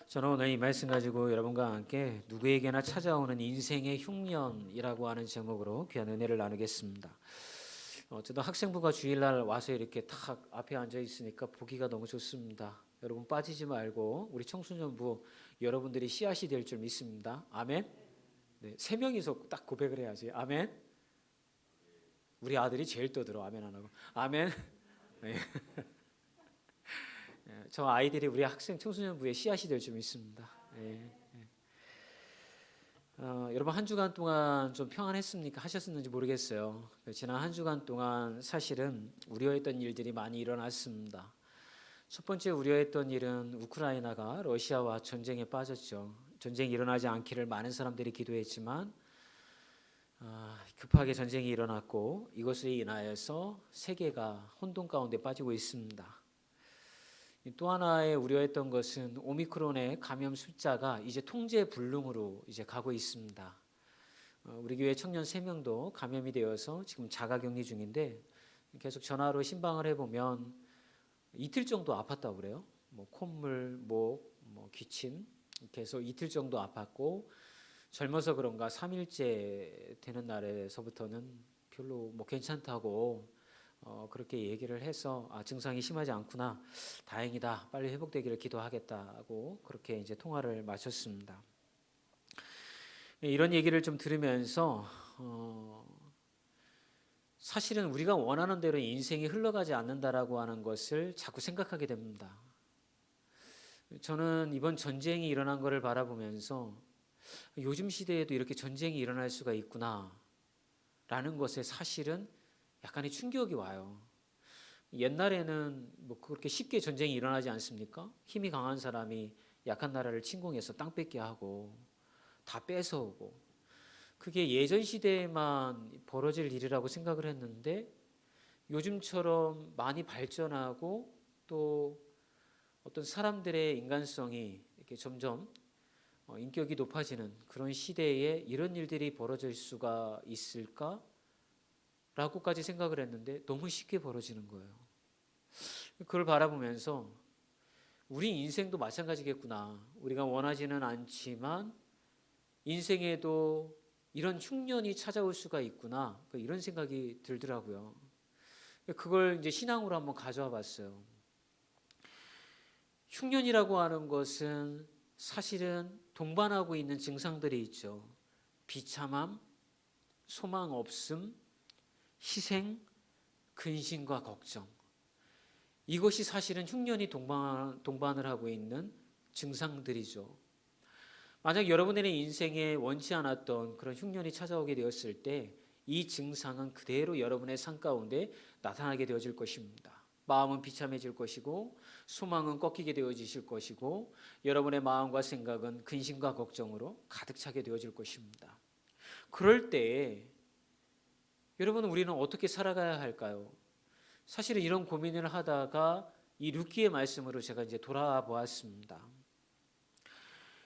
저는 오늘 이 말씀 가지고 여러분과 함께 누구에게나 찾아오는 인생의 흉년이라고 하는 제목으로 귀한 은혜를 나누겠습니다. 저도 학생부가 주일날 와서 이렇게 탁 앞에 앉아 있으니까 보기가 너무 좋습니다. 여러분 빠지지 말고 우리 청소년부 여러분들이 씨앗이 될 줄 믿습니다. 아멘. 네, 세 명이서 딱 고백을 해야지. 아멘. 우리 아들이 제일 떠들어. 아멘 안 하고. 아멘. 네. 저 아이들이 우리 학생 청소년부의 씨앗이 될 줄 믿습니다. 예. 여러분 한 주간 동안 좀 평안했습니까? 하셨는지 모르겠어요. 지난 한 주간 동안 사실은 우려했던 일들이 많이 일어났습니다. 첫 번째 우려했던 일은 우크라이나가 러시아와 전쟁에 빠졌죠. 전쟁이 일어나지 않기를 많은 사람들이 기도했지만 급하게 전쟁이 일어났고 이것으로 인하여서 세계가 혼돈 가운데 빠지고 있습니다. 또 하나의 우려했던 것은 오미크론의 감염 숫자가 이제 통제 불능으로 이제 가고 있습니다. 우리 교회 청년 3명도 감염이 되어서 지금 자가격리 중인데 계속 전화로 신방을 해보면 이틀 정도 아팠다고 그래요. 콧물, 목, 기침 계속 이틀 정도 아팠고 젊어서 그런가 3일째 되는 날에서부터는 별로 괜찮다고 그렇게 얘기를 해서 증상이 심하지 않구나, 다행이다, 빨리 회복되기를 기도하겠다고 그렇게 이제 통화를 마쳤습니다. 이런 얘기를 좀 들으면서 사실은 우리가 원하는 대로 인생이 흘러가지 않는다라고 하는 것을 자꾸 생각하게 됩니다. 저는 이번 전쟁이 일어난 것을 바라보면서 요즘 시대에도 이렇게 전쟁이 일어날 수가 있구나 라는 것에 사실은 약간의 충격이 와요. 옛날에는 그렇게 쉽게 전쟁이 일어나지 않습니까? 힘이 강한 사람이 약한 나라를 침공해서 땅 뺏게 하고 다 뺏어오고, 그게 예전 시대에만 벌어질 일이라고 생각을 했는데 요즘처럼 많이 발전하고 또 어떤 사람들의 인간성이 이렇게 점점 인격이 높아지는 그런 시대에 이런 일들이 벌어질 수가 있을까? 라고까지 생각을 했는데 너무 쉽게 벌어지는 거예요. 그걸 바라보면서 우리 인생도 마찬가지겠구나. 우리가 원하지는 않지만 인생에도 이런 흉년이 찾아올 수가 있구나. 이런 생각이 들더라고요. 그걸 이제 신앙으로 한번 가져와 봤어요. 흉년이라고 하는 것은 사실은 동반하고 있는 증상들이 있죠. 비참함, 소망 없음, 희생, 근심과 걱정. 이것이 사실은 흉년이 동반을 하고 있는 증상들이죠. 만약 여러분의 인생에 원치 않았던 그런 흉년이 찾아오게 되었을 때 이 증상은 그대로 여러분의 삶 가운데 나타나게 되어질 것입니다. 마음은 비참해질 것이고 소망은 꺾이게 되어지실 것이고 여러분의 마음과 생각은 근심과 걱정으로 가득 차게 되어질 것입니다. 그럴 때에 여러분, 우리는 어떻게 살아가야 할까요? 사실은 이런 고민을 하다가 이 룻기의 말씀으로 제가 이제 돌아보았습니다.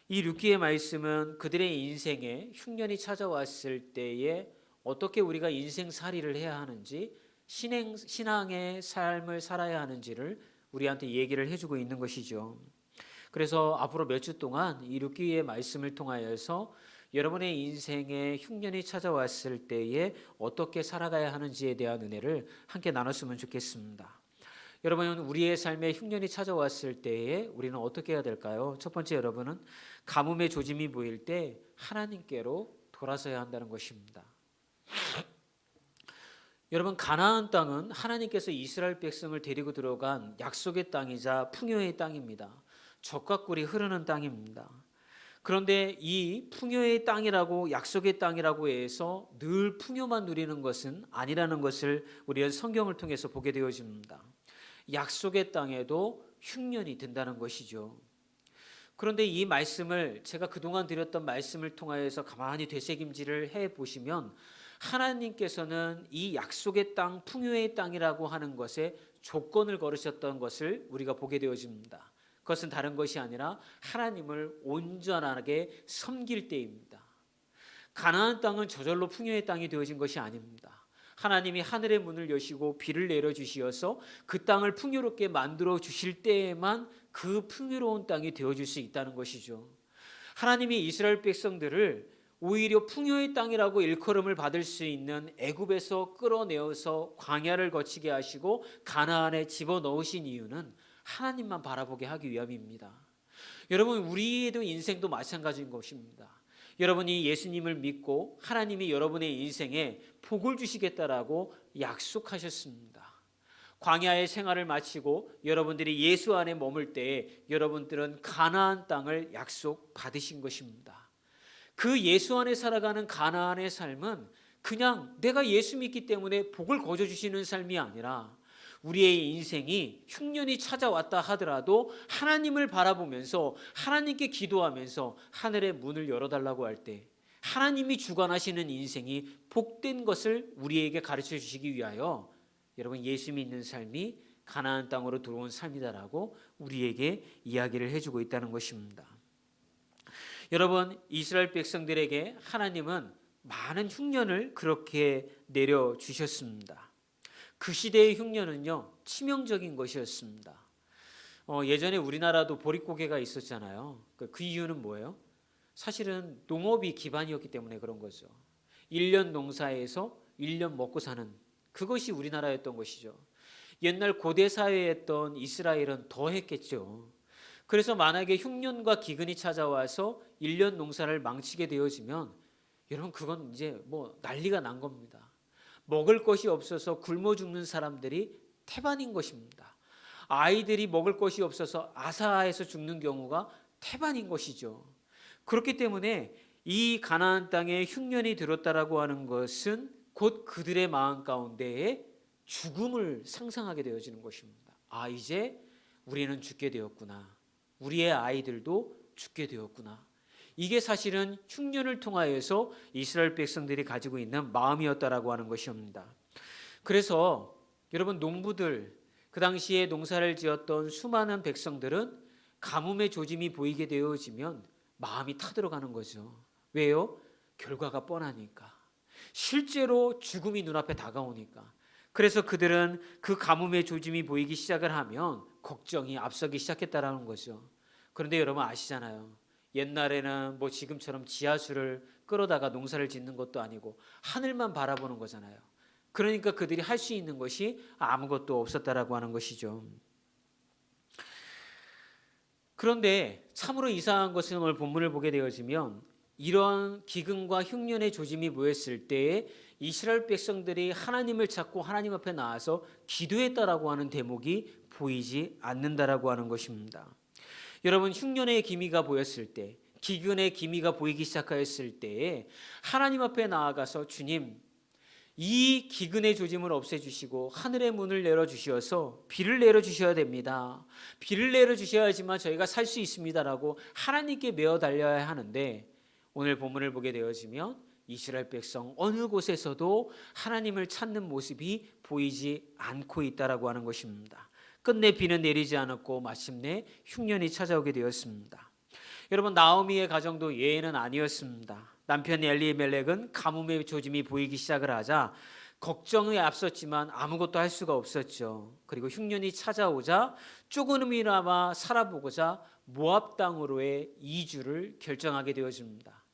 이 룻기의 말씀은 그들의 인생에 흉년이 찾아왔을 때에 어떻게 우리가 인생살이를 해야 하는지, 신앙의 삶을 살아야 하는지를 우리한테 얘기를 해주고 있는 것이죠. 그래서 앞으로 몇 주 동안 이 룻기의 말씀을 통하여서 여러분의 인생에 흉년이 찾아왔을 때에 어떻게 살아가야 하는지에 대한 은혜를 함께 나눴으면 좋겠습니다. 여러분, 우리의 삶에 흉년이 찾아왔을 때에 우리는 어떻게 해야 될까요? 첫 번째, 여러분은 가뭄의 조짐이 보일 때 하나님께로 돌아서야 한다는 것입니다. 여러분, 가나안 땅은 하나님께서 이스라엘 백성을 데리고 들어간 약속의 땅이자 풍요의 땅입니다. 젖과 꿀이 흐르는 땅입니다. 그런데 이 풍요의 땅이라고, 약속의 땅이라고 해서 늘 풍요만 누리는 것은 아니라는 것을 우리는 성경을 통해서 보게 되어집니다. 약속의 땅에도 흉년이 든다는 것이죠. 그런데 이 말씀을, 제가 그동안 드렸던 말씀을 통하여서 가만히 되새김질을 해보시면 하나님께서는 이 약속의 땅, 풍요의 땅이라고 하는 것에 조건을 걸으셨던 것을 우리가 보게 되어집니다. 그것은 다른 것이 아니라 하나님을 온전하게 섬길 때입니다. 가나안 땅은 저절로 풍요의 땅이 되어진 것이 아닙니다. 하나님이 하늘의 문을 여시고 비를 내려주시어서 그 땅을 풍요롭게 만들어 주실 때에만 그 풍요로운 땅이 되어줄 수 있다는 것이죠. 하나님이 이스라엘 백성들을 오히려 풍요의 땅이라고 일컬음을 받을 수 있는 애굽에서 끌어내어서 광야를 거치게 하시고 가나안에 집어넣으신 이유는 하나님만 바라보게 하기 위함입니다. 여러분, 우리의 인생도 마찬가지인 것입니다. 여러분이 예수님을 믿고 하나님이 여러분의 인생에 복을 주시겠다라고 약속하셨습니다. 광야의 생활을 마치고 여러분들이 예수 안에 머물 때에 여러분들은 가나안 땅을 약속받으신 것입니다. 그 예수 안에 살아가는 가나안의 삶은 그냥 내가 예수 믿기 때문에 복을 거저 주시는 삶이 아니라 우리의 인생이 흉년이 찾아왔다 하더라도 하나님을 바라보면서 하나님께 기도하면서 하늘의 문을 열어달라고 할 때 하나님이 주관하시는 인생이 복된 것을 우리에게 가르쳐 주시기 위하여 여러분 예수 믿는 삶이 가나안 땅으로 들어온 삶이다라고 우리에게 이야기를 해주고 있다는 것입니다. 여러분, 이스라엘 백성들에게 하나님은 많은 흉년을 그렇게 내려주셨습니다. 그 시대의 흉년은요, 치명적인 것이었습니다. 예전에 우리나라도 보릿고개가 있었잖아요. 그 이유는 뭐예요? 사실은 농업이 기반이었기 때문에 그런 거죠. 1년 농사에서 1년 먹고 사는 그것이 우리나라였던 것이죠. 옛날 고대 사회에 했던 이스라엘은 더 했겠죠. 그래서 만약에 흉년과 기근이 찾아와서 1년 농사를 망치게 되어지면 여러분 그건 이제 뭐 난리가 난 겁니다. 먹을 것이 없어서 굶어 죽는 사람들이 태반인 것입니다. 아이들이 먹을 것이 없어서 아사해서 죽는 경우가 태반인 것이죠. 그렇기 때문에 이 가나안 땅에 흉년이 들었다라고 하는 것은 곧 그들의 마음 가운데에 죽음을 상상하게 되어지는 것입니다. 아, 이제 우리는 죽게 되었구나. 우리의 아이들도 죽게 되었구나. 이게 사실은 흉년을 통하여서 이스라엘 백성들이 가지고 있는 마음이었다라고 하는 것입니다. 그래서 여러분 농부들, 그 당시에 농사를 지었던 수많은 백성들은 가뭄의 조짐이 보이게 되어지면 마음이 타들어가는 거죠. 왜요? 결과가 뻔하니까. 실제로 죽음이 눈앞에 다가오니까. 그래서 그들은 그 가뭄의 조짐이 보이기 시작을 하면 걱정이 앞서기 시작했다라는 거죠. 그런데 여러분 아시잖아요. 옛날에는 뭐 지금처럼 지하수를 끌어다가 농사를 짓는 것도 아니고 하늘만 바라보는 거잖아요. 그러니까 그들이 할 수 있는 것이 아무것도 없었다라고 하는 것이죠. 그런데 참으로 이상한 것은 오늘 본문을 보게 되어지면 이런 기근과 흉년의 조짐이 모였을 때에 이스라엘 백성들이 하나님을 찾고 하나님 앞에 나와서 기도했다라고 하는 대목이 보이지 않는다라고 하는 것입니다. 여러분 흉년의 기미가 보였을 때, 기근의 기미가 보이기 시작하였을 때에 하나님 앞에 나아가서 주님, 이 기근의 조짐을 없애주시고 하늘의 문을 열어주셔서 비를 내려주셔야 됩니다. 비를 내려주셔야지만 저희가 살 수 있습니다라고 하나님께 메어 달려야 하는데 오늘 본문을 보게 되어지면 이스라엘 백성 어느 곳에서도 하나님을 찾는 모습이 보이지 않고 있다라고 하는 것입니다. 끝내 비는 내리지 않았고 마침내 흉년이 찾아오게 되었습니다. 여러분 나오미의 가정도 예외는 아니었습니다. 남편 엘리멜렉은 가뭄의 조짐이 보이기 시작을 하자 걱정에 앞섰지만 아무것도 할 수가 없었죠. 그리고 흉년이 찾아오자 조금이나마 살아보고자 모압 땅으로의 이주를 결정하게 되어집니다.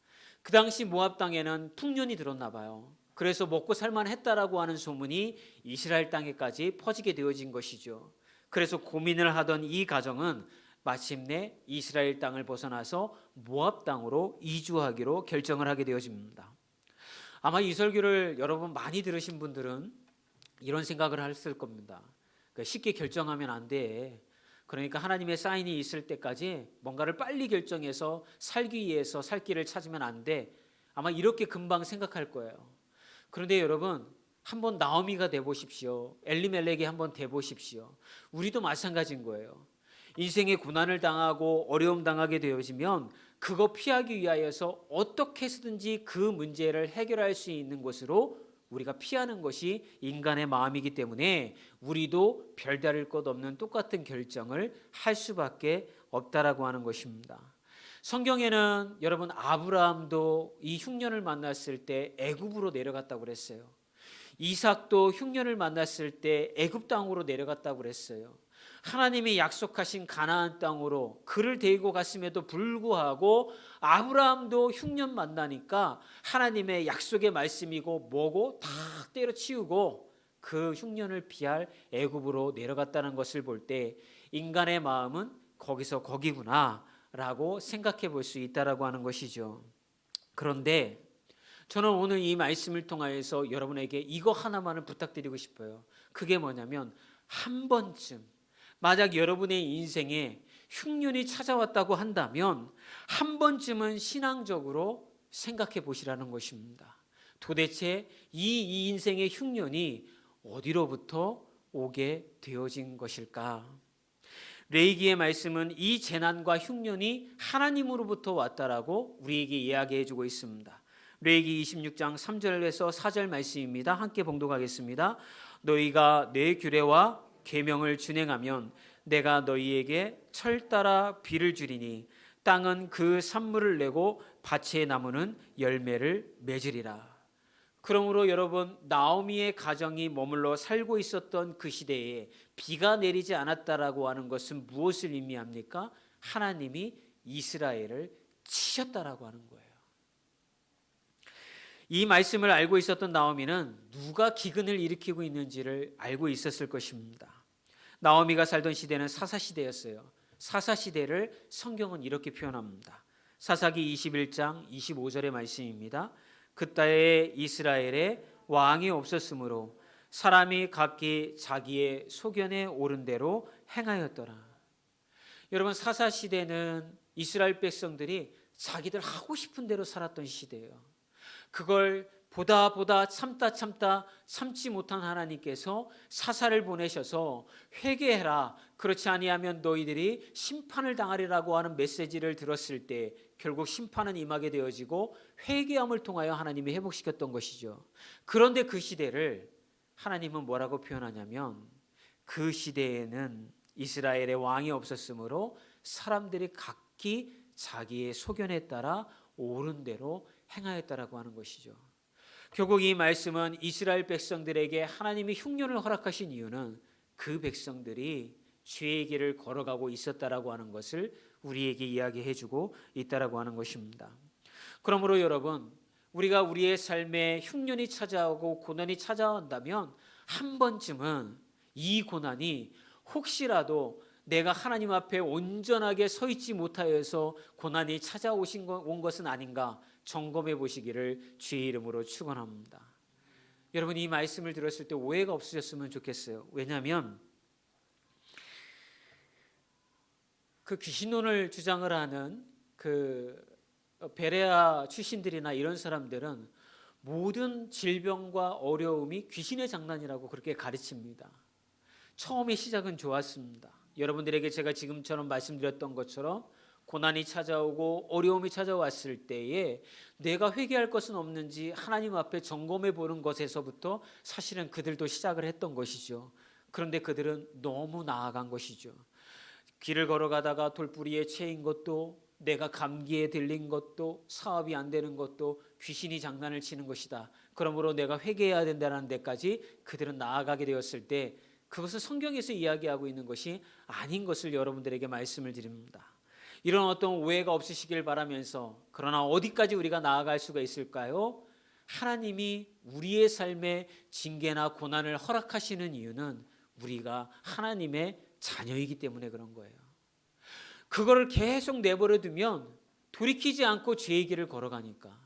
그 당시 모압 땅에는 풍년이 들었나 봐요. 그래서 먹고 살만했다라고 하는 소문이 이스라엘 땅에까지 퍼지게 되어진 것이죠. 그래서 고민을 하던 이 가정은 마침내 이스라엘 땅을 벗어나서 모압 땅으로 이주하기로 결정을 하게 되어집니다. 아마 이 설교를 여러분 많이 들으신 분들은 이런 생각을 했을 겁니다. 그러니까 쉽게 결정하면 안 돼. 그러니까 하나님의 사인이 있을 때까지 뭔가를 빨리 결정해서 살기 위해서 살 길을 찾으면 안 돼. 아마 이렇게 금방 생각할 거예요. 그런데 여러분 한번 나오미가 돼보십시오. 엘리멜렉이 한번 돼보십시오. 우리도 마찬가지인 거예요. 인생의 고난을 당하고 어려움 당하게 되어지면 그거 피하기 위하여서 어떻게 해서든지 그 문제를 해결할 수 있는 곳으로 우리가 피하는 것이 인간의 마음이기 때문에 우리도 별다를 것 없는 똑같은 결정을 할 수밖에 없다라고 하는 것입니다. 성경에는 여러분 아브라함도 이 흉년을 만났을 때 애굽으로 내려갔다고 그랬어요. 이삭도 흉년을 만났을 때 애굽 땅으로 내려갔다고 그랬어요. 하나님이 약속하신 가나안 땅으로 그를 데리고 갔음에도 불구하고 아브라함도 흉년 만나니까 하나님의 약속의 말씀이고 뭐고 다 때려치우고 그 흉년을 피할 애굽으로 내려갔다는 것을 볼 때 인간의 마음은 거기서 거기구나라고 생각해 볼 수 있다라고 하는 것이죠. 그런데 저는 오늘 이 말씀을 통하여서 여러분에게 이거 하나만을 부탁드리고 싶어요. 그게 뭐냐면 한 번쯤 만약 여러분의 인생에 흉년이 찾아왔다고 한다면 한 번쯤은 신앙적으로 생각해 보시라는 것입니다. 도대체 이 인생의 흉년이 어디로부터 오게 되어진 것일까? 레위기의 말씀은 이 재난과 흉년이 하나님으로부터 왔다라고 우리에게 이야기해 주고 있습니다. 레위기 26장 3절에서 4절 말씀입니다. 함께 봉독하겠습니다. 너희가 내 규례와 계명을 준행하면 내가 너희에게 철 따라 비를 주리니 땅은 그 산물을 내고 밭의 나무는 열매를 맺으리라. 그러므로 여러분, 나오미의 가정이 머물러 살고 있었던 그 시대에 비가 내리지 않았다라고 하는 것은 무엇을 의미합니까? 하나님이 이스라엘을 치셨다라고 하는 거예요. 이 말씀을 알고 있었던 나오미는 누가 기근을 일으키고 있는지를 알고 있었을 것입니다. 나오미가 살던 시대는 사사시대였어요. 사사시대를 성경은 이렇게 표현합니다. 사사기 21장 25절의 말씀입니다. 그때에 이스라엘에 왕이 없었으므로 사람이 각기 자기의 소견에 오른 대로 행하였더라. 여러분, 사사시대는 이스라엘 백성들이 자기들 하고 싶은 대로 살았던 시대예요. 그걸 보다 참다 참지 못한 하나님께서 사사를 보내셔서 회개해라, 그렇지 아니하면 너희들이 심판을 당하리라고 하는 메시지를 들었을 때 결국 심판은 임하게 되어지고 회개함을 통하여 하나님이 회복시켰던 것이죠. 그런데 그 시대를 하나님은 뭐라고 표현하냐면 그 시대에는 이스라엘의 왕이 없었으므로 사람들이 각기 자기의 소견에 따라 옳은 대로 행하였다라고 하는 것이죠. 결국 이 말씀은 이스라엘 백성들에게 하나님이 흉년을 허락하신 이유는 그 백성들이 죄의 길을 걸어가고 있었다라고 하는 것을 우리에게 이야기해주고 있다라고 하는 것입니다. 그러므로 여러분, 우리가 우리의 삶에 흉년이 찾아오고 고난이 찾아온다면 한 번쯤은 이 고난이 혹시라도 내가 하나님 앞에 온전하게 서 있지 못하여서 고난이 온 것은 아닌가 점검해 보시기를 주의 이름으로 축원합니다. 여러분, 이 말씀을 들었을 때 오해가 없으셨으면 좋겠어요. 왜냐하면 그 귀신론을 주장을 하는 그 베레아 출신들이나 이런 사람들은 모든 질병과 어려움이 귀신의 장난이라고 그렇게 가르칩니다. 처음의 시작은 좋았습니다. 여러분들에게 제가 지금처럼 말씀드렸던 것처럼 고난이 찾아오고 어려움이 찾아왔을 때에 내가 회개할 것은 없는지 하나님 앞에 점검해 보는 것에서부터 사실은 그들도 시작을 했던 것이죠. 그런데 그들은 너무 나아간 것이죠. 길을 걸어가다가 돌부리에 채인 것도, 내가 감기에 들린 것도, 사업이 안 되는 것도 귀신이 장난을 치는 것이다. 그러므로 내가 회개해야 된다는 데까지 그들은 나아가게 되었을 때 그것을 성경에서 이야기하고 있는 것이 아닌 것을 여러분들에게 말씀을 드립니다. 이런 어떤 오해가 없으시길 바라면서, 그러나 어디까지 우리가 나아갈 수가 있을까요? 하나님이 우리의 삶에 징계나 고난을 허락하시는 이유는 우리가 하나님의 자녀이기 때문에 그런 거예요. 그거를 계속 내버려 두면 돌이키지 않고 죄의 길을 걸어가니까,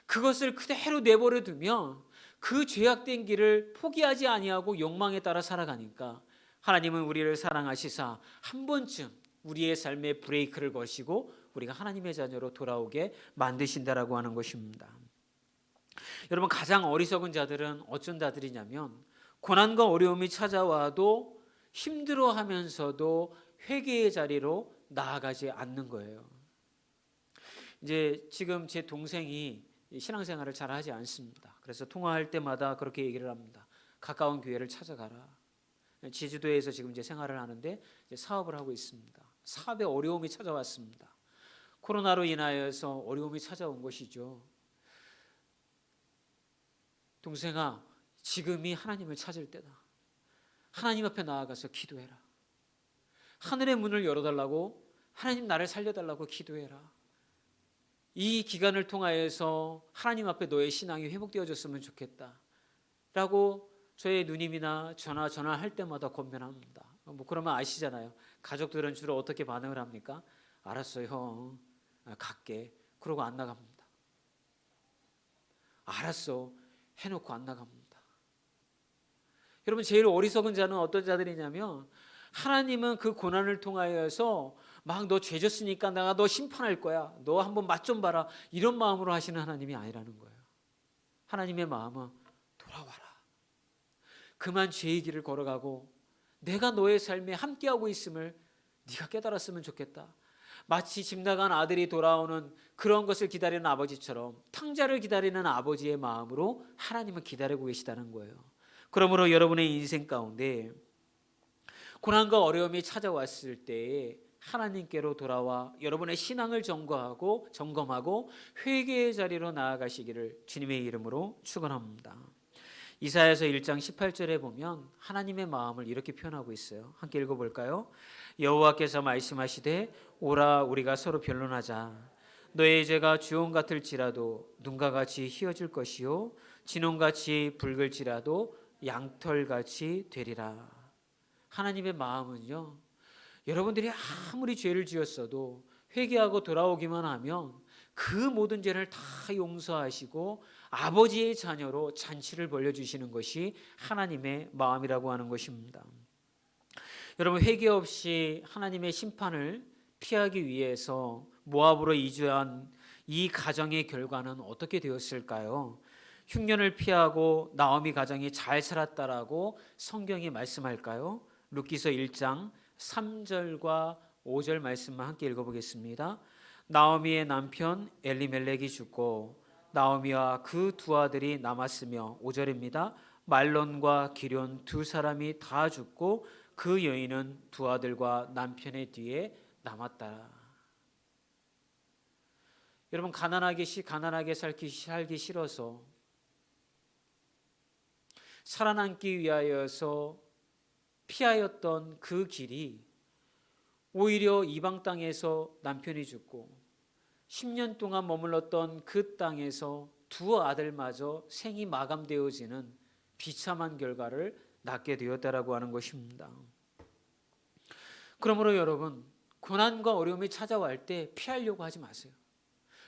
그것을 그대로 내버려 두면 그 죄악된 길을 포기하지 아니하고 욕망에 따라 살아가니까 하나님은 우리를 사랑하시사 한 번쯤 우리의 삶에 브레이크를 거시고 우리가 하나님의 자녀로 돌아오게 만드신다라고 하는 것입니다. 여러분, 가장 어리석은 자들은 어쩐 자들이냐면 고난과 어려움이 찾아와도 힘들어하면서도 회개의 자리로 나아가지 않는 거예요. 이제 지금 제 동생이 신앙생활을 잘 하지 않습니다. 그래서 통화할 때마다 그렇게 얘기를 합니다. 가까운 교회를 찾아가라. 제주도에서 지금 이제 생활을 하는데 이제 사업을 하고 있습니다. 사업에 어려움이 찾아왔습니다. 코로나로 인하여서 어려움이 찾아온 것이죠. 동생아, 지금이 하나님을 찾을 때다. 하나님 앞에 나아가서 기도해라. 하늘의 문을 열어달라고, 하나님 나를 살려달라고 기도해라. 이 기간을 통하여서 하나님 앞에 너의 신앙이 회복되어졌으면 좋겠다 라고 저의 누님이나 전화할 때마다 권면합니다. 그러면 아시잖아요. 가족들은 주로 어떻게 반응을 합니까? 알았어요 형, 갈게. 그러고 안 나갑니다. 알았어 해놓고 안 나갑니다. 여러분, 제일 어리석은 자는 어떤 자들이냐면, 하나님은 그 고난을 통하여서 막 너 죄졌으니까 내가 너 심판할 거야, 너 한번 맛 좀 봐라, 이런 마음으로 하시는 하나님이 아니라는 거예요. 하나님의 마음은 돌아와라. 그만 죄의 길을 걸어가고 내가 너의 삶에 함께하고 있음을 네가 깨달았으면 좋겠다. 마치 집 나간 아들이 돌아오는 그런 것을 기다리는 아버지처럼 탕자를 기다리는 아버지의 마음으로 하나님은 기다리고 계시다는 거예요. 그러므로 여러분의 인생 가운데 고난과 어려움이 찾아왔을 때에 하나님께로 돌아와 여러분의 신앙을 점검하고 회개의 자리로 나아가시기를 주님의 이름으로 축원합니다. 이사야서 1장 18절에 보면 하나님의 마음을 이렇게 표현하고 있어요. 함께 읽어볼까요? 여호와께서 말씀하시되 오라 우리가 서로 변론하자. 너의 죄가 주홍 같을지라도 눈과 같이 희어질 것이요 진홍같이 붉을지라도 양털같이 되리라. 하나님의 마음은요, 여러분들이 아무리 죄를 지었어도 회개하고 돌아오기만 하면 그 모든 죄를 다 용서하시고 아버지의 자녀로 잔치를 벌려주시는 것이 하나님의 마음이라고 하는 것입니다. 여러분, 회개 없이 하나님의 심판을 피하기 위해서 모압으로 이주한 이 가정의 결과는 어떻게 되었을까요? 흉년을 피하고 나오미 가정이 잘 살았다라고 성경이 말씀할까요? 룻기서 1장 3절과 5절 말씀만 함께 읽어보겠습니다. 나오미의 남편 엘리멜렉이 죽고 나오미와 그 두 아들이 남았으며, 5절입니다. 말론과 기럨 두 사람이 다 죽고 그 여인은 두 아들과 남편의 뒤에 남았다. 여러분, 가난하게 살기 싫어서 살아남기 위하여서 피하였던 그 길이 오히려 이방 땅에서 남편이 죽고 10년 동안 머물렀던 그 땅에서 두 아들마저 생이 마감되어지는 비참한 결과를 낳게 되었다라고 하는 것입니다. 그러므로 여러분, 고난과 어려움이 찾아올 때 피하려고 하지 마세요.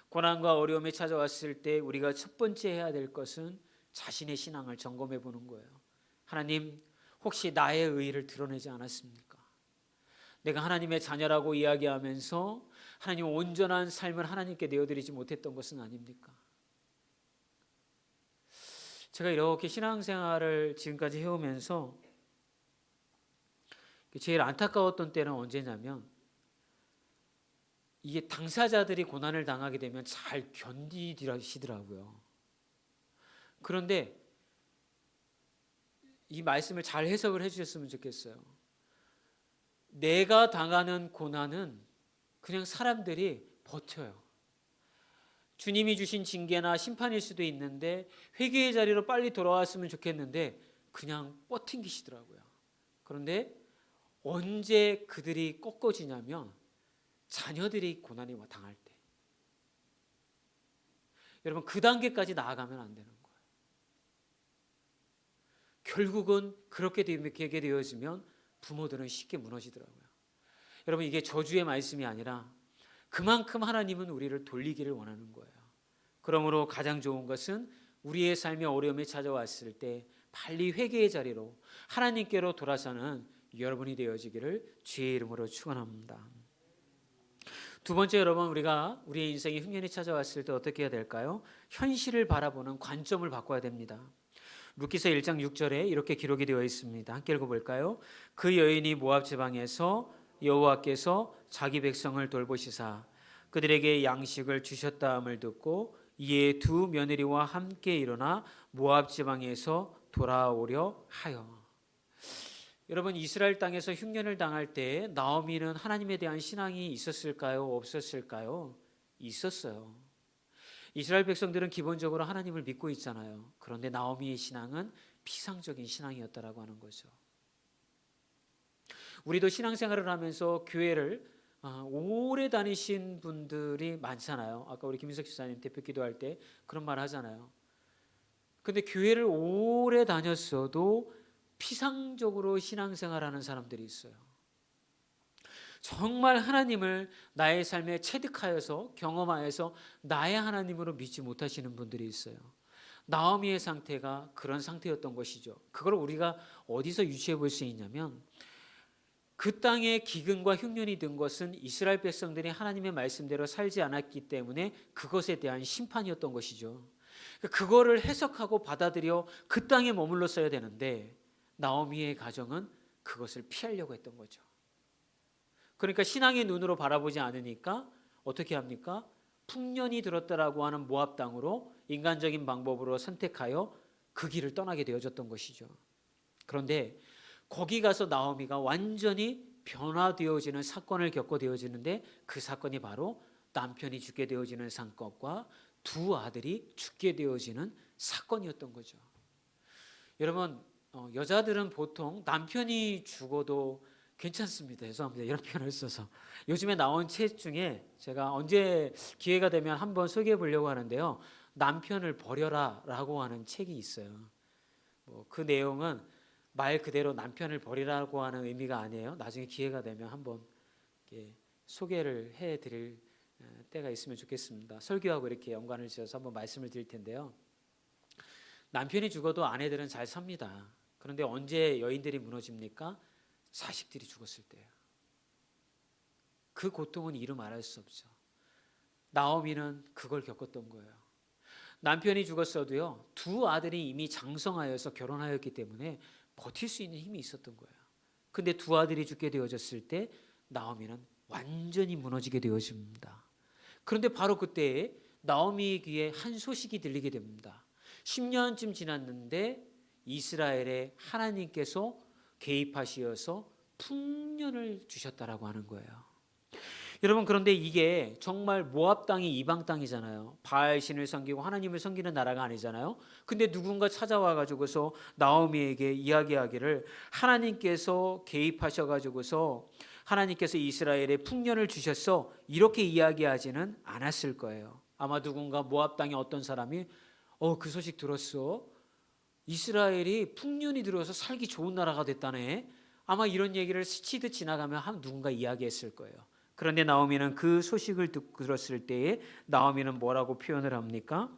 고난과 어려움이 찾아왔을 때 우리가 첫 번째 해야 될 것은 자신의 신앙을 점검해 보는 거예요. 하나님, 혹시 나의 의의를 드러내지 않았습니까? 내가 하나님의 자녀라고 이야기하면서 하나님 온전한 삶을 하나님께 내어드리지 못했던 것은 아닙니까? 제가 이렇게 신앙생활을 지금까지 해오면서 제일 안타까웠던 때는 언제냐면, 이게 당사자들이 고난을 당하게 되면 잘 견디시더라고요. 그런데 이 말씀을 잘 해석을 해주셨으면 좋겠어요. 내가 당하는 고난은 그냥 사람들이 버텨요. 주님이 주신 징계나 심판일 수도 있는데 회개의 자리로 빨리 돌아왔으면 좋겠는데 그냥 버팅기시더라고요. 그런데 언제 그들이 꺾어지냐면 자녀들이 고난이 당할 때. 여러분, 그 단계까지 나아가면 안 되는 거예요. 결국은 그렇게 되게 되어지면 부모들은 쉽게 무너지더라고요. 여러분, 이게 저주의 말씀이 아니라 그만큼 하나님은 우리를 돌리기를 원하는 거예요. 그러므로 가장 좋은 것은 우리의 삶에 어려움이 찾아왔을 때 빨리 회개의 자리로 하나님께로 돌아서는 여러분이 되어지기를 주의 이름으로 축원합니다. 두 번째, 여러분, 우리가 우리의 인생에 흉년이 찾아왔을 때 어떻게 해야 될까요? 현실을 바라보는 관점을 바꿔야 됩니다. 룻기서 1장 6절에 이렇게 기록이 되어 있습니다. 함께 읽어볼까요? 그 여인이 모압 지방에서 여호와께서 자기 백성을 돌보시사 그들에게 양식을 주셨다함을 듣고 이에 두 며느리와 함께 일어나 모압 지방에서 돌아오려 하여. 여러분, 이스라엘 땅에서 흉년을 당할 때 나오미는 하나님에 대한 신앙이 있었을까요? 없었을까요? 있었어요. 이스라엘 백성들은 기본적으로 하나님을 믿고 있잖아요. 그런데 나오미의 신앙은 피상적인 신앙이었다라고 하는 거죠. 우리도 신앙생활을 하면서 교회를 오래 다니신 분들이 많잖아요. 아까 우리 김인석 집사님 대표 기도할 때 그런 말 하잖아요. 근데 교회를 오래 다녔어도 피상적으로 신앙생활하는 사람들이 있어요. 정말 하나님을 나의 삶에 체득하여서 경험하여서 나의 하나님으로 믿지 못하시는 분들이 있어요. 나오미의 상태가 그런 상태였던 것이죠. 그걸 우리가 어디서 유추해 볼 수 있냐면 그 땅에 기근과 흉년이 든 것은 이스라엘 백성들이 하나님의 말씀대로 살지 않았기 때문에 그것에 대한 심판이었던 것이죠. 그거를 해석하고 받아들여 그 땅에 머물렀어야 되는데 나오미의 가정은 그것을 피하려고 했던 거죠. 그러니까 신앙의 눈으로 바라보지 않으니까 어떻게 합니까? 풍년이 들었다라고 하는 모압 땅으로 인간적인 방법으로 선택하여 그 길을 떠나게 되어졌던 것이죠. 그런데 거기 가서 나오미가 완전히 변화되어지는 사건을 겪게 되어지는데 그 사건이 바로 남편이 죽게 되어지는 사건과 두 아들이 죽게 되어지는 사건이었던 거죠. 여러분, 여자들은 보통 남편이 죽어도 괜찮습니다. 죄송합니다. 이런 표현을 써서. 요즘에 나온 책 중에 제가 언제 기회가 되면 한번 소개해 보려고 하는데요. 남편을 버려라 라고 하는 책이 있어요. 그 내용은 말 그대로 남편을 버리라고 하는 의미가 아니에요. 나중에 기회가 되면 한번 소개를 해드릴 때가 있으면 좋겠습니다. 설교하고 이렇게 연관을 지어서 한번 말씀을 드릴 텐데요. 남편이 죽어도 아내들은 잘 삽니다. 그런데 언제 여인들이 무너집니까? 자식들이 죽었을 때예요. 그 고통은 이루 말할 수 없죠. 나오미는 그걸 겪었던 거예요. 남편이 죽었어도요, 두 아들이 이미 장성하여서 결혼하였기 때문에 버틸 수 있는 힘이 있었던 거예요. 근데 두 아들이 죽게 되어졌을 때 나오미는 완전히 무너지게 되어집니다. 그런데 바로 그때 나오미의 귀에 한 소식이 들리게 됩니다. 10년쯤 지났는데 이스라엘에 하나님께서 개입하시어서 풍년을 주셨다라고 하는 거예요. 여러분, 그런데 이게 정말 모압 땅이 이방 땅이잖아요. 바알 신을 섬기고 하나님을 섬기는 나라가 아니잖아요. 근데 누군가 찾아와 가지고서 나오미에게 이야기하기를 하나님께서 개입하셔 가지고서 하나님께서 이스라엘에 풍년을 주셨어, 이렇게 이야기하지는 않았을 거예요. 아마 누군가 모압 땅에 어떤 사람이 그 소식 들었어? 이스라엘이 풍년이 들어서 살기 좋은 나라가 됐다네. 아마 이런 얘기를 스치듯 지나가면 누군가 이야기했을 거예요. 그런데 나오미는 그 소식을 들었을 때에 나오미는 뭐라고 표현을 합니까?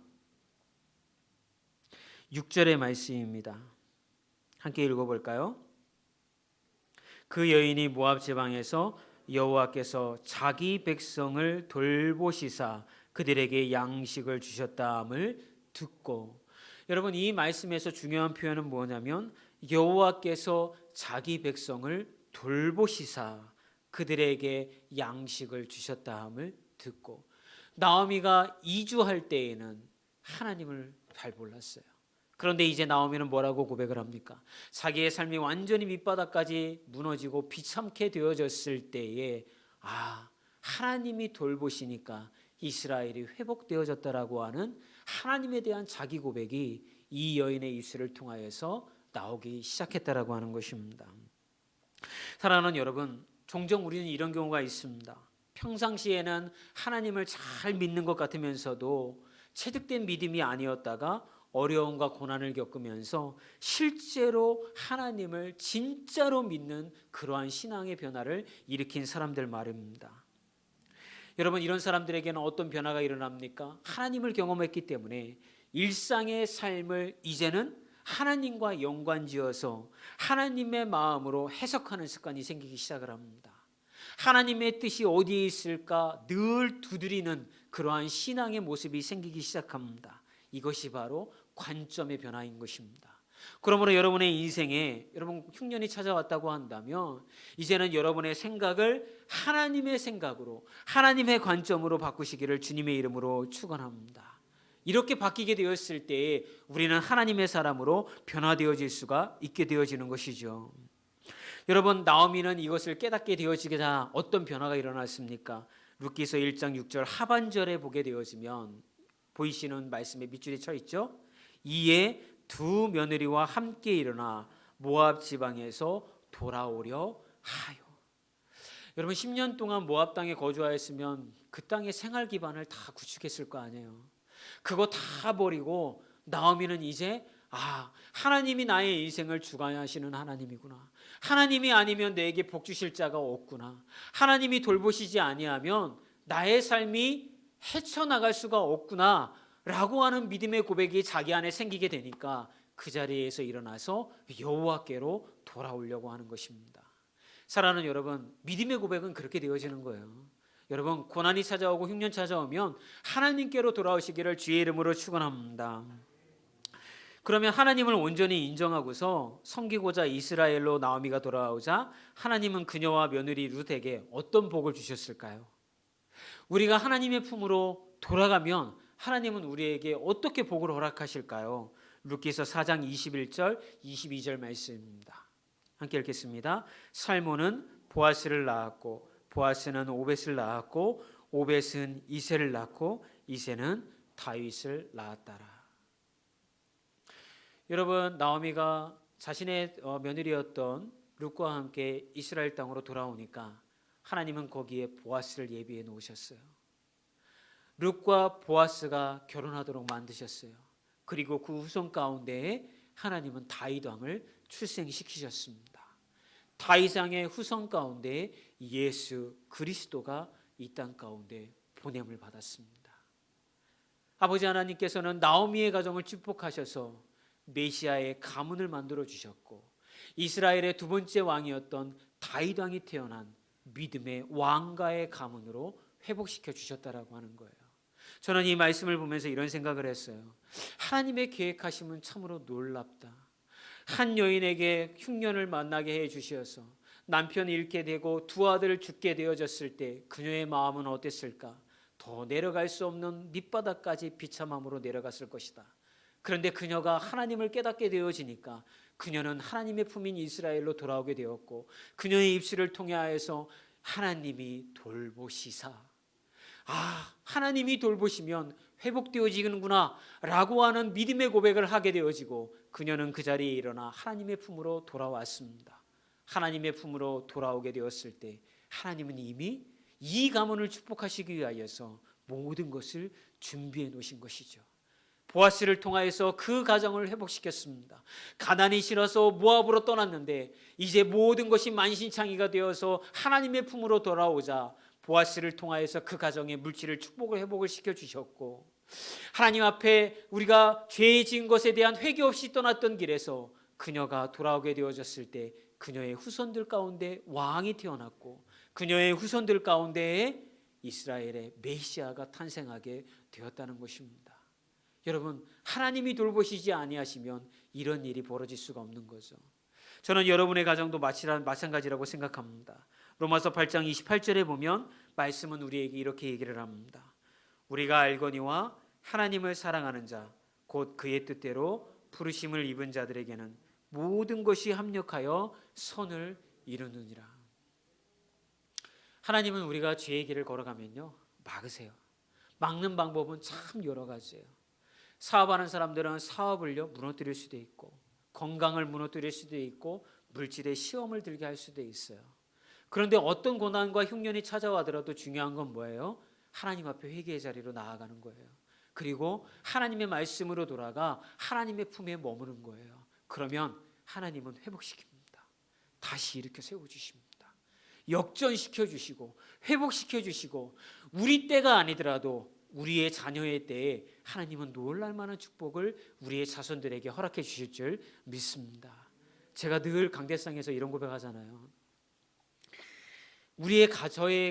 6절의 말씀입니다. 함께 읽어볼까요? 그 여인이 모압 지방에서 여호와께서 자기 백성을 돌보시사 그들에게 양식을 주셨다함을 듣고, 여러분, 이 말씀에서 중요한 표현은 뭐냐면 여호와께서 자기 백성을 돌보시사 그들에게 양식을 주셨다함을 듣고, 나오미가 이주할 때에는 하나님을 잘 몰랐어요. 그런데 이제 나오미는 뭐라고 고백을 합니까? 자기의 삶이 완전히 밑바닥까지 무너지고 비참게 되어졌을 때에 하나님이 돌보시니까 이스라엘이 회복되어졌다라고 하는 하나님에 대한 자기 고백이 이 여인의 입술을 통하여서 나오기 시작했다라고 하는 것입니다. 사랑하는 여러분, 종종 우리는 이런 경우가 있습니다. 평상시에는 하나님을 잘 믿는 것 같으면서도 체득된 믿음이 아니었다가 어려움과 고난을 겪으면서 실제로 하나님을 진짜로 믿는 그러한 신앙의 변화를 일으킨 사람들 말입니다. 여러분, 이런 사람들에게는 어떤 변화가 일어납니까? 하나님을 경험했기 때문에 일상의 삶을 이제는 하나님과 연관지어서 하나님의 마음으로 해석하는 습관이 생기기 시작을 합니다. 하나님의 뜻이 어디에 있을까 늘 두드리는 그러한 신앙의 모습이 생기기 시작합니다. 이것이 바로 관점의 변화인 것입니다. 그러므로 여러분의 인생에 여러분 흉년이 찾아왔다고 한다면 이제는 여러분의 생각을 하나님의 생각으로, 하나님의 관점으로 바꾸시기를 주님의 이름으로 축원합니다. 이렇게 바뀌게 되었을 때 우리는 하나님의 사람으로 변화되어질 수가 있게 되어지는 것이죠. 여러분, 나오미는 이것을 깨닫게 되어지자 어떤 변화가 일어났습니까? 룻기서 1장 6절 하반절에 보게 되어지면 보이시는 말씀에 밑줄이 쳐 있죠. 이에 두 며느리와 함께 일어나 모압 지방에서 돌아오려 하여. 여러분 10년 동안 모압 땅에 거주하였으면 그 땅의 생활 기반을 다 구축했을 거 아니에요. 그거 다 버리고 나오미는 이제 하나님이 나의 인생을 주관하시는 하나님이구나. 하나님이 아니면 내게 복 주실 자가 없구나. 하나님이 돌보시지 아니하면 나의 삶이 헤쳐나갈 수가 없구나 라고 하는 믿음의 고백이 자기 안에 생기게 되니까 그 자리에서 일어나서 여호와께로 돌아오려고 하는 것입니다. 사랑하는 여러분, 믿음의 고백은 그렇게 되어지는 거예요. 여러분, 고난이 찾아오고 흉년 찾아오면 하나님께로 돌아오시기를 주의 이름으로 축원합니다. 그러면 하나님을 온전히 인정하고서 섬기고자 이스라엘로 나오미가 돌아오자 하나님은 그녀와 며느리 룻에게 어떤 복을 주셨을까요? 우리가 하나님의 품으로 돌아가면 하나님은 우리에게 어떻게 복을 허락하실까요? 룻기서 4장 21절 22절 말씀입니다. 함께 읽겠습니다. 살몬은 보아스를 낳았고 보아스는 오벳을 낳았고 오벳은 이새를 낳고 이새는 다윗을 낳았더라. 여러분, 나오미가 자신의 며느리였던 룻과 함께 이스라엘 땅으로 돌아오니까 하나님은 거기에 보아스를 예비해 놓으셨어요. 룻과 보아스가 결혼하도록 만드셨어요. 그리고 그 후손 가운데에 하나님은 다윗 왕을 출생시키셨습니다. 다윗 왕의 후손 가운데 예수 그리스도가 이 땅 가운데 보냄을 받았습니다. 아버지 하나님께서는 나오미의 가정을 축복하셔서 메시아의 가문을 만들어 주셨고 이스라엘의 두 번째 왕이었던 다윗 왕이 태어난 믿음의 왕가의 가문으로 회복시켜 주셨다라고 하는 거예요. 저는 이 말씀을 보면서 이런 생각을 했어요. 하나님의 계획하심은 참으로 놀랍다. 한 여인에게 흉년을 만나게 해 주셔서 남편이 잃게 되고 두 아들을 죽게 되어졌을 때 그녀의 마음은 어땠을까? 더 내려갈 수 없는 밑바닥까지 비참함으로 내려갔을 것이다. 그런데 그녀가 하나님을 깨닫게 되어지니까 그녀는 하나님의 품인 이스라엘로 돌아오게 되었고 그녀의 입술을 통하여서 하나님이 돌보시사 하나님이 돌보시면 회복되어지는구나 라고 하는 믿음의 고백을 하게 되어지고 그녀는 그 자리에 일어나 하나님의 품으로 돌아왔습니다. 하나님의 품으로 돌아오게 되었을 때 하나님은 이미 이 가문을 축복하시기 위하여서 모든 것을 준비해 놓으신 것이죠. 보아스를 통하여서 그 가정을 회복시켰습니다. 가난이 싫어서 모압으로 떠났는데 이제 모든 것이 만신창이가 되어서 하나님의 품으로 돌아오자 보아스를 통하여서 그 가정의 물질을 축복을 회복을 시켜주셨고 하나님 앞에 우리가 죄 지은 것에 대한 회개 없이 떠났던 길에서 그녀가 돌아오게 되어졌을 때 그녀의 후손들 가운데 왕이 태어났고 그녀의 후손들 가운데에 이스라엘의 메시아가 탄생하게 되었다는 것입니다. 여러분, 하나님이 돌보시지 아니하시면 이런 일이 벌어질 수가 없는 거죠. 저는 여러분의 가정도 마찬가지라고 생각합니다. 로마서 8장 28절에 보면 말씀은 우리에게 이렇게 얘기를 합니다. 우리가 알거니와 하나님을 사랑하는 자 곧 그의 뜻대로 부르심을 입은 자들에게는 모든 것이 합력하여 선을 이루느니라. 하나님은 우리가 죄의 길을 걸어가면요 막으세요. 막는 방법은 참 여러 가지예요. 사업하는 사람들은 사업을요 무너뜨릴 수도 있고 건강을 무너뜨릴 수도 있고 물질의 시험을 들게 할 수도 있어요. 그런데 어떤 고난과 흉년이 찾아와더라도 중요한 건 뭐예요? 하나님 앞에 회개의 자리로 나아가는 거예요. 그리고 하나님의 말씀으로 돌아가 하나님의 품에 머무는 거예요. 그러면 하나님은 회복시킵니다. 다시 일으켜 세워주십니다. 역전시켜 주시고 회복시켜 주시고 우리 때가 아니더라도 우리의 자녀의 때에 하나님은 놀랄 만한 축복을 우리의 자손들에게 허락해 주실 줄 믿습니다. 제가 늘 강대상에서 이런 고백하잖아요.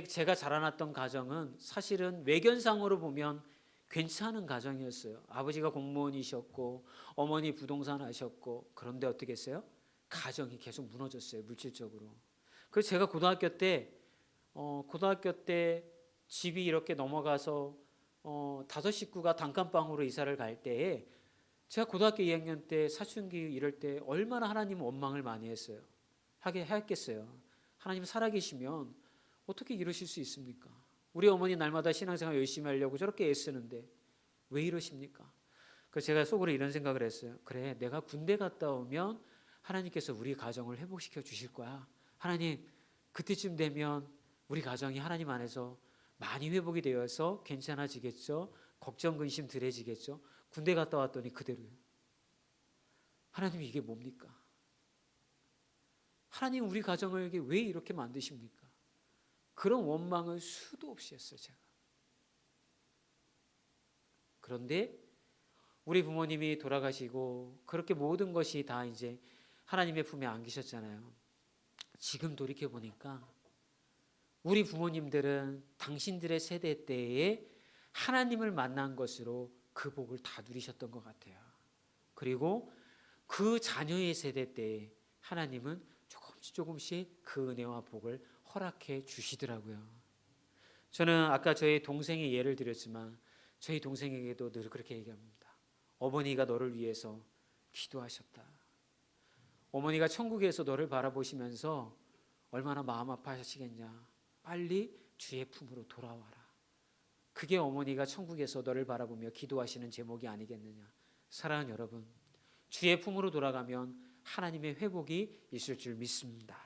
제가 자라났던 가정은 사실은 외견상으로 보면 괜찮은 가정이었어요. 아버지가 공무원이셨고 어머니 부동산 하셨고 그런데 어떻게 했어요? 가정이 계속 무너졌어요. 물질적으로. 그래서 제가 고등학교 때 집이 이렇게 넘어가서 5식구가 단칸방으로 이사를 갈 때에 제가 고등학교 2학년 때 사춘기 이럴 때 얼마나 하나님 원망을 많이 했어요. 하게 했겠어요. 하나님 살아계시면 어떻게 이러실 수 있습니까? 우리 어머니 날마다 신앙생활 열심히 하려고 저렇게 애쓰는데 왜 이러십니까? 그래서 제가 속으로 이런 생각을 했어요. 그래, 내가 군대 갔다 오면 하나님께서 우리 가정을 회복시켜 주실 거야. 하나님, 그때쯤 되면 우리 가정이 하나님 안에서 많이 회복이 되어서 괜찮아지겠죠. 걱정 근심 덜해지겠죠. 군대 갔다 왔더니 그대로요. 하나님, 이게 뭡니까? 하나님, 우리 가정을 왜 이렇게 만드십니까? 그런 원망을 수도 없이 했어요, 제가. 그런데 우리 부모님이 돌아가시고 그렇게 모든 것이 다 이제 하나님의 품에 안기셨잖아요. 지금 돌이켜 보니까 우리 부모님들은 당신들의 세대 때에 하나님을 만난 것으로 그 복을 다 누리셨던 것 같아요. 그리고 그 자녀의 세대 때에 하나님은 조금씩 그 은혜와 복을 허락해 주시더라고요. 저는 아까 저희 동생의 예를 들었지만 저희 동생에게도 늘 그렇게 얘기합니다. 어머니가 너를 위해서 기도하셨다. 어머니가 천국에서 너를 바라보시면서 얼마나 마음 아파하시겠냐. 빨리 주의 품으로 돌아와라. 그게 어머니가 천국에서 너를 바라보며 기도하시는 제목이 아니겠느냐. 사랑하는 여러분, 주의 품으로 돌아가면 하나님의 회복이 있을 줄 믿습니다.